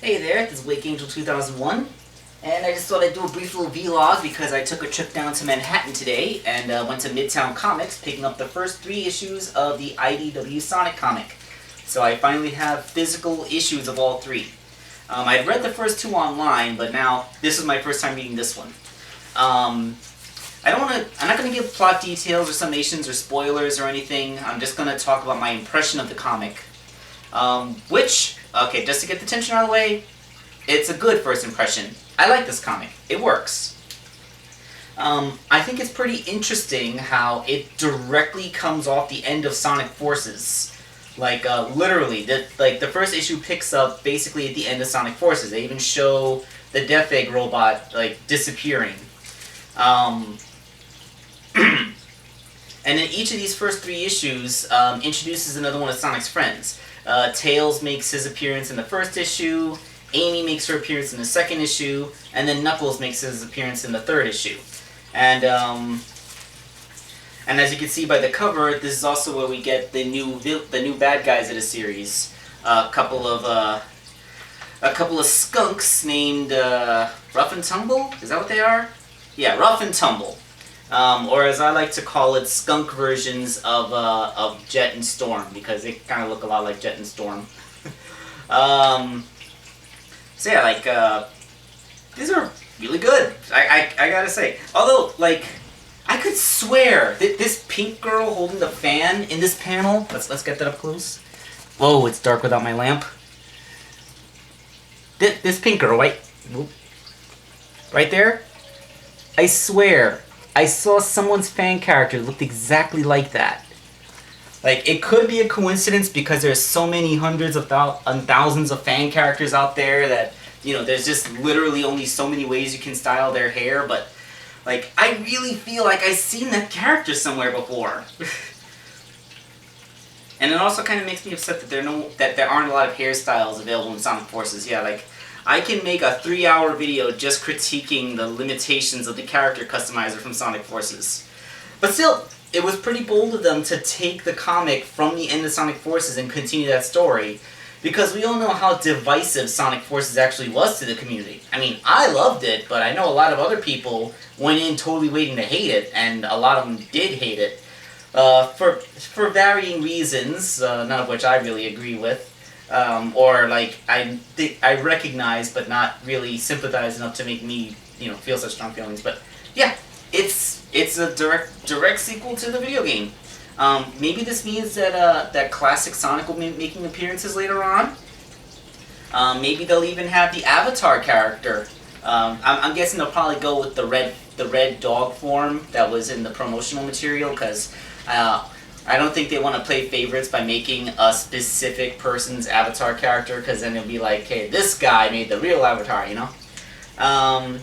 Hey there, this is Wake Angel 2001, and I just thought I'd do a brief little vlog because I took a trip down to Manhattan today and went to Midtown Comics, picking up the first 3 issues of the IDW Sonic comic. So I finally have physical issues of all 3. I'd read the first 2 online, but now this is my first time reading this one. I'm not going to give plot details or summations or spoilers or anything. I'm just going to talk about my impression of the comic. Okay, just to get the tension out of the way, it's a good first impression. I like this comic. It works. I think it's pretty interesting how it directly comes off the end of Sonic Forces. Like, literally, the first issue picks up basically at the end of Sonic Forces. They even show the Death Egg robot, like, disappearing. And then each of these first 3 issues introduces another one of Sonic's friends. Tails makes his appearance in the first issue, Amy makes her appearance in the second issue, and then Knuckles makes his appearance in the third issue. And as you can see by the cover, this is also where we get the new bad guys of the series. A couple of skunks named Rough and Tumble. Is that what they are? Yeah, Rough and Tumble. Or as I like to call it, skunk versions of Jet and Storm, because they kind of look a lot like Jet and Storm. So yeah, like, these are really good, I gotta say. Although, like, I could swear that this pink girl holding the fan in this panel, let's get that up close. Whoa, it's dark without my lamp. This pink girl, right there, I swear, I saw someone's fan character that looked exactly like that. Like, it could be a coincidence because there's so many hundreds of thousands of fan characters out there that, you know, there's just literally only so many ways you can style their hair, but, like, I really feel like I've seen that character somewhere before. And it also kind of makes me upset that there aren't a lot of hairstyles available in Sonic Forces. Yeah, like, I can make a 3-hour video just critiquing the limitations of the character customizer from Sonic Forces. But still, it was pretty bold of them to take the comic from the end of Sonic Forces and continue that story, because we all know how divisive Sonic Forces actually was to the community. I mean, I loved it, but I know a lot of other people went in totally waiting to hate it, and a lot of them did hate it. For varying reasons, none of which I really agree with. Or like I recognize but not really sympathize enough to make me, you know, feel such strong feelings. But yeah, it's a direct sequel to the video game. Maybe this means that that classic Sonic will be making appearances later on. Maybe they'll even have the Avatar character. I'm guessing they'll probably go with the red dog form that was in the promotional material, because I don't think they want to play favorites by making a specific person's avatar character, because then it'll be like, hey, this guy made the real avatar, you know? And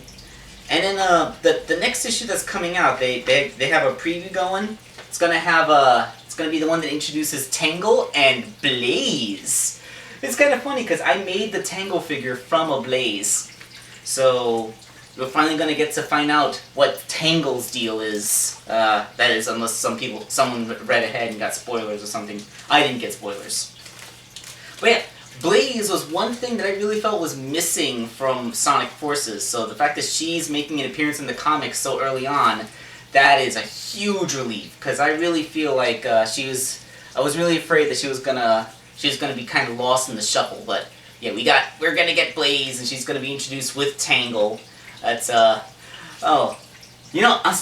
then the next issue that's coming out, they have a preview going. It's gonna be the one that introduces Tangle and Blaze. It's kind of funny because I made the Tangle figure from a Blaze, so we're finally gonna get to find out what Tangle's deal is. That is, unless someone read ahead and got spoilers or something. I didn't get spoilers. But yeah, Blaze was one thing that I really felt was missing from Sonic Forces. So the fact that she's making an appearance in the comics so early on, that is a huge relief. Because I really feel like I was really afraid that she was gonna be kind of lost in the shuffle. But yeah, we're gonna get Blaze, and she's gonna be introduced with Tangle. That's, you know, I'm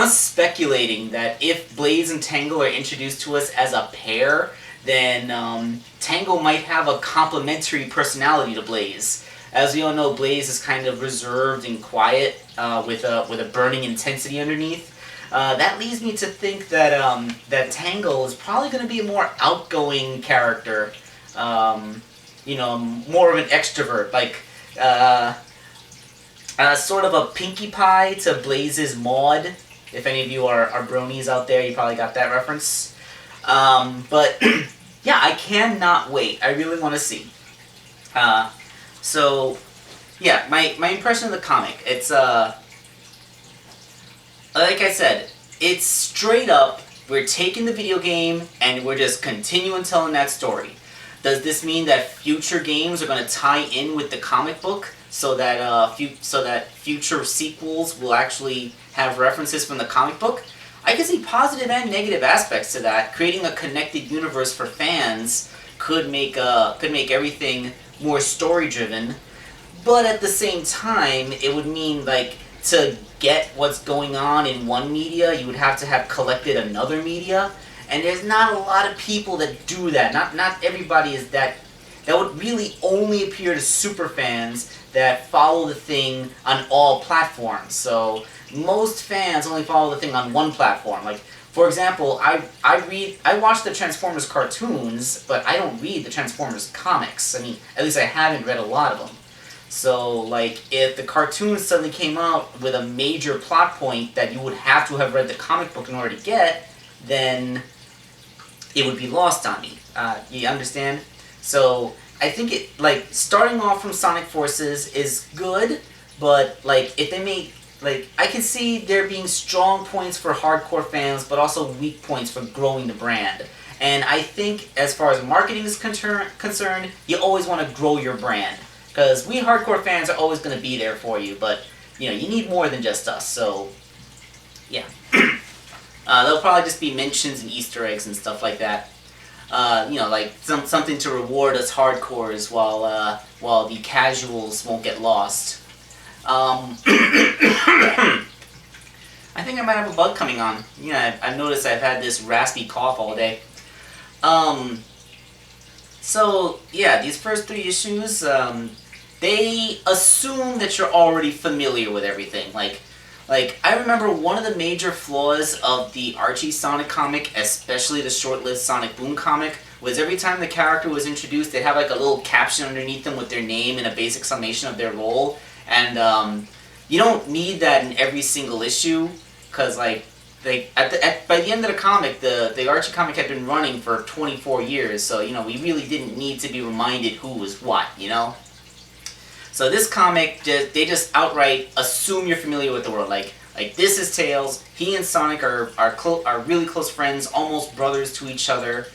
speculating that if Blaze and Tangle are introduced to us as a pair, then Tangle might have a complementary personality to Blaze. As we all know, Blaze is kind of reserved and quiet, with a burning intensity underneath. That leads me to think that that Tangle is probably going to be a more outgoing character, you know, more of an extrovert, like sort of a Pinkie Pie to Blaze's Maud. If any of you are bronies out there, you probably got that reference. But yeah, I cannot wait. I really want to see. So yeah, my impression of the comic, it's like I said, it's straight up, we're taking the video game and we're just continuing telling that story. Does this mean that future games are going to tie in with the comic book so that future sequels will actually have references from the comic book? I can see positive and negative aspects to that. Creating a connected universe for fans could make everything more story driven, but at the same time, it would mean like to get what's going on in one media, you would have to have collected another media. And there's not a lot of people that do that. Not everybody is that. That would really only appear to super fans that follow the thing on all platforms. So most fans only follow the thing on one platform. Like, for example, I watch the Transformers cartoons, but I don't read the Transformers comics. I mean, at least I haven't read a lot of them. So, like, if the cartoons suddenly came out with a major plot point that you would have to have read the comic book in order to get, then it would be lost on me. You understand? So I think it, like, starting off from Sonic Forces is good, but like if they make, like, I can see there being strong points for hardcore fans, but also weak points for growing the brand. And I think as far as marketing is concerned, you always want to grow your brand, because we hardcore fans are always going to be there for you. But you know, you need more than just us. So yeah. There'll probably just be mentions and Easter eggs and stuff like that. You know, like something to reward us hardcores while the casuals won't get lost. I think I might have a bug coming on. Yeah, I've noticed I've had this raspy cough all day. So yeah, these first 3 issues, they assume that you're already familiar with everything. Like, I remember one of the major flaws of the Archie Sonic comic, especially the short-lived Sonic Boom comic, was every time the character was introduced, they'd have like a little caption underneath them with their name and a basic summation of their role. And you don't need that in every single issue, because like by the end of the comic, the Archie comic had been running for 24 years, so you know, we really didn't need to be reminded who was what, you know? So this comic, they just outright assume you're familiar with the world. Like this is Tails. He and Sonic are really close friends, almost brothers to each other.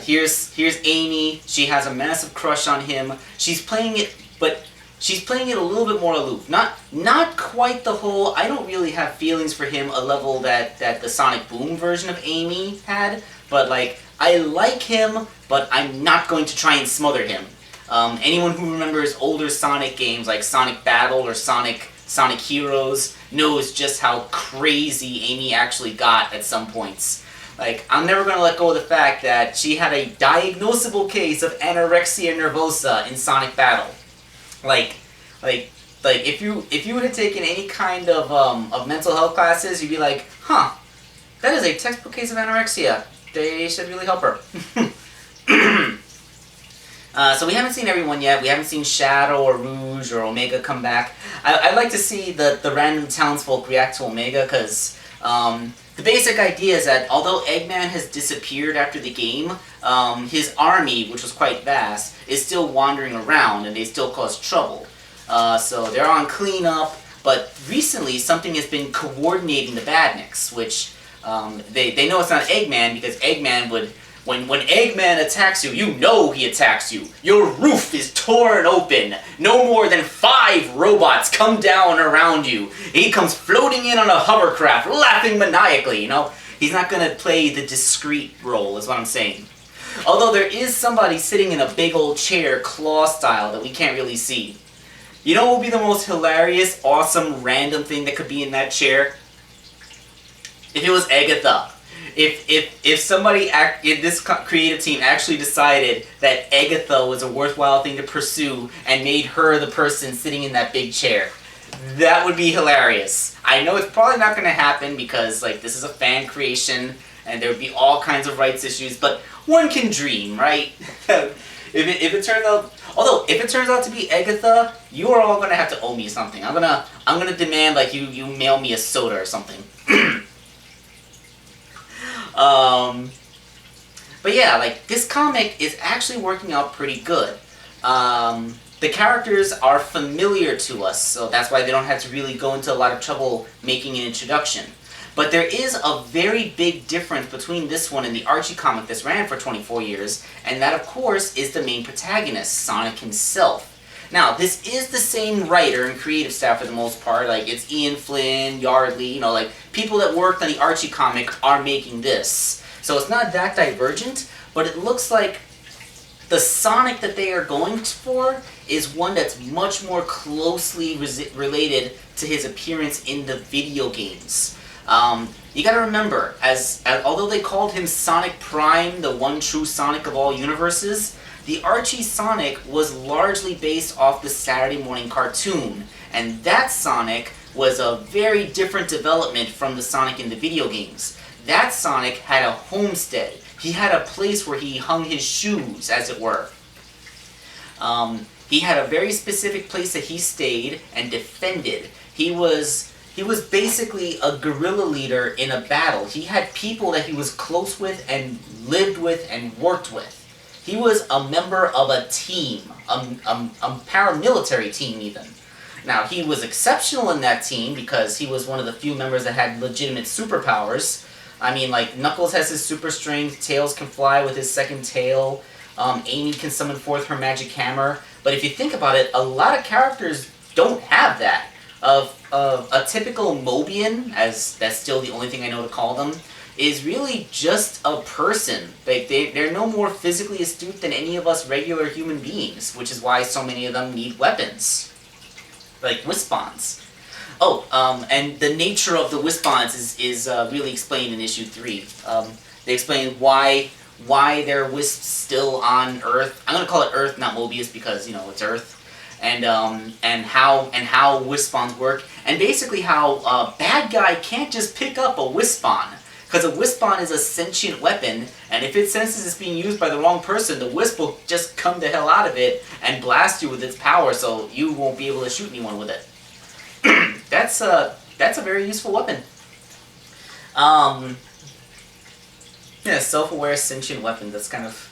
Here's Amy. She has a massive crush on him. She's playing it, but she's playing it a little bit more aloof. Not quite the whole, I don't really have feelings for him, a level that the Sonic Boom version of Amy had. But like, I like him, but I'm not going to try and smother him. Anyone who remembers older Sonic games like Sonic Battle or Sonic Heroes knows just how crazy Amy actually got at some points. Like, I'm never going to let go of the fact that she had a diagnosable case of anorexia nervosa in Sonic Battle. Like if you had taken any kind of mental health classes, you'd be like, huh, that is a textbook case of anorexia. They should really help her. So we haven't seen everyone yet. We haven't seen Shadow or Rouge or Omega come back. I'd like to see the random townsfolk react to Omega, because the basic idea is that although Eggman has disappeared after the game, his army, which was quite vast, is still wandering around, and they still cause trouble. So they're on cleanup, but recently something has been coordinating the Badniks, which they know it's not Eggman, because Eggman would... When Eggman attacks you, you know he attacks you. Your roof is torn open. No more than 5 robots come down around you. He comes floating in on a hovercraft, laughing maniacally, you know? He's not going to play the discreet role, is what I'm saying. Although there is somebody sitting in a big old chair, claw style, that we can't really see. You know what would be the most hilarious, awesome, random thing that could be in that chair? If it was Agatha. If somebody if this creative team actually decided that Agatha was a worthwhile thing to pursue and made her the person sitting in that big chair, that would be hilarious. I know it's probably not going to happen because like this is a fan creation and there would be all kinds of rights issues, but one can dream, right? if it turns out, although if it turns out to be Agatha, you are all going to have to owe me something. I'm gonna demand like you mail me a soda or something. But yeah, like, this comic is actually working out pretty good. The characters are familiar to us, so that's why they don't have to really go into a lot of trouble making an introduction. But there is a very big difference between this one and the Archie comic that's ran for 24 years, and that, of course, is the main protagonist, Sonic himself. Now, this is the same writer and creative staff for the most part. Like, it's Ian Flynn, Yardley, you know, like, people that worked on the Archie comic are making this. So it's not that divergent, but it looks like the Sonic that they are going for is one that's much more closely related to his appearance in the video games. You gotta remember, as although they called him Sonic Prime, the one true Sonic of all universes, the Archie Sonic was largely based off the Saturday morning cartoon, and that Sonic was a very different development from the Sonic in the video games. That Sonic had a homestead. He had a place where he hung his shoes, as it were. He had a very specific place that he stayed and defended. He was basically a guerrilla leader in a battle. He had people that he was close with and lived with and worked with. He was a member of a team, a paramilitary team even. Now, he was exceptional in that team because he was one of the few members that had legitimate superpowers. I mean, like, Knuckles has his super strength, Tails can fly with his second tail, Amy can summon forth her magic hammer. But if you think about it, a lot of characters don't have that. A typical Mobian, as that's still the only thing I know to call them, is really just a person. Like, they're no more physically astute than any of us regular human beings, which is why so many of them need weapons. Like Wispons. Oh, and the nature of the Wispons is really explained in issue 3. They explain why there are Wisps still on Earth. I'm gonna call it Earth, not Mobius, because, you know, it's Earth. And how Wispons work, and basically how a bad guy can't just pick up a Wispon. Because a Wispon is a sentient weapon, and if it senses it's being used by the wrong person, the Wisp will just come the hell out of it and blast you with its power, so you won't be able to shoot anyone with it. That's a very useful weapon. Yeah, self-aware sentient weapon. That's kind of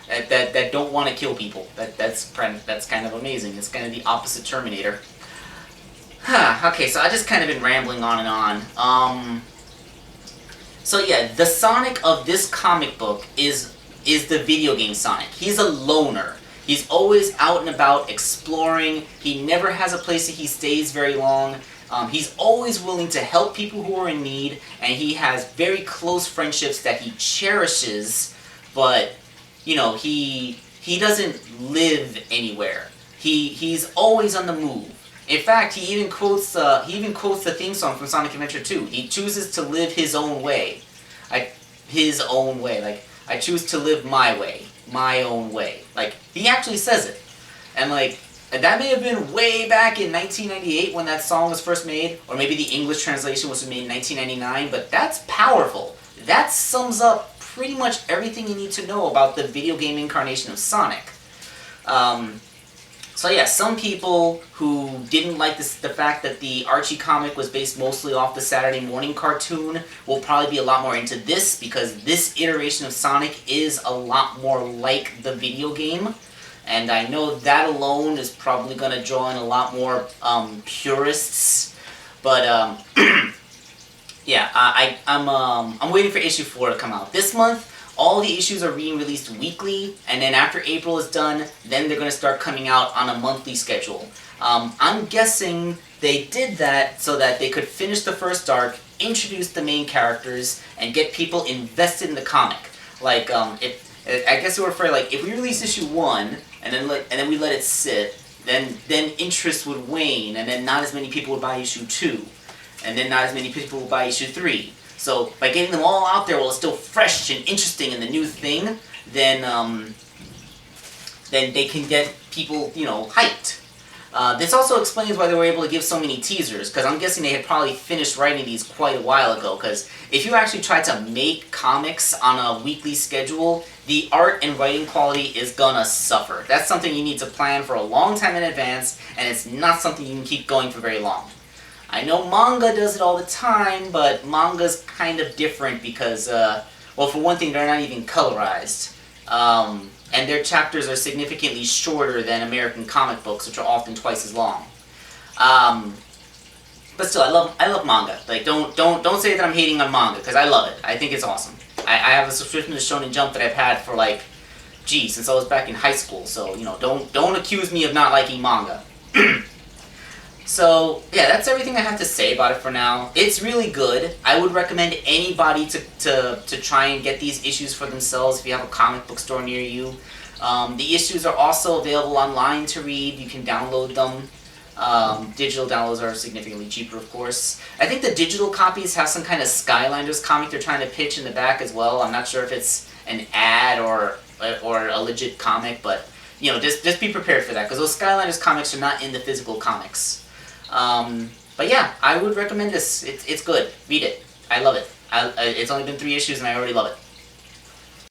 that don't want to kill people. That's kind of amazing. It's kind of the opposite Terminator. Okay, so I just kind of been rambling on and on. So yeah, the Sonic of this comic book is the video game Sonic. He's a loner. He's always out and about exploring. He never has a place that he stays very long. He's always willing to help people who are in need, and he has very close friendships that he cherishes, but, you know, he doesn't live anywhere. He's always on the move. In fact, he even quotes the theme song from Sonic Adventure 2. He chooses to live his own way. His own way. Like, I choose to live my way. My own way. Like, he actually says it. And, like, that may have been way back in 1998 when that song was first made, or maybe the English translation was made in 1999, but that's powerful. That sums up pretty much everything you need to know about the video game incarnation of Sonic. So yeah, some people who didn't like the fact that the Archie comic was based mostly off the Saturday morning cartoon will probably be a lot more into this, because this iteration of Sonic is a lot more like the video game. And I know that alone is probably going to draw in a lot more purists. But yeah, I'm waiting for issue 4 to come out this month. All the issues are being released weekly, and then after April is done, then they're going to start coming out on a monthly schedule. I'm guessing they did that so that they could finish the first arc, introduce the main characters, and get people invested in the comic. Like, I guess they were afraid, like, if we release issue 1, and then we let it sit, then interest would wane, and then not as many people would buy issue 2, and then not as many people would buy issue 3. So by getting them all out there while it's still fresh and interesting and the new thing, then they can get people, you know, hyped. This also explains why they were able to give so many teasers, because I'm guessing they had probably finished writing these quite a while ago, because if you actually try to make comics on a weekly schedule, the art and writing quality is gonna suffer. That's something you need to plan for a long time in advance, and it's not something you can keep going for very long. I know manga does it all the time, but manga's kind of different because, well, for one thing, they're not even colorized. And their chapters are significantly shorter than American comic books, which are often twice as long. But still, I love manga. Like, don't say that I'm hating on manga, because I love it. I think it's awesome. I have a subscription to Shonen Jump that I've had for like, since I was back in high school. So don't accuse me of not liking manga. So yeah, that's everything I have to say about it for now. It's really good. I would recommend anybody to try and get these issues for themselves if you have a comic book store near you. The issues are also available online to read. You can download them. Digital downloads are significantly cheaper, of course. I think the digital copies have some kind of Skylanders comic they're trying to pitch in the back as well. I'm not sure if it's an ad or a legit comic, but just be prepared for that, because those Skylanders comics are not in the physical comics. But yeah, I would recommend this. It's good. Read it. I love it. It's only been 3 issues and I already love it.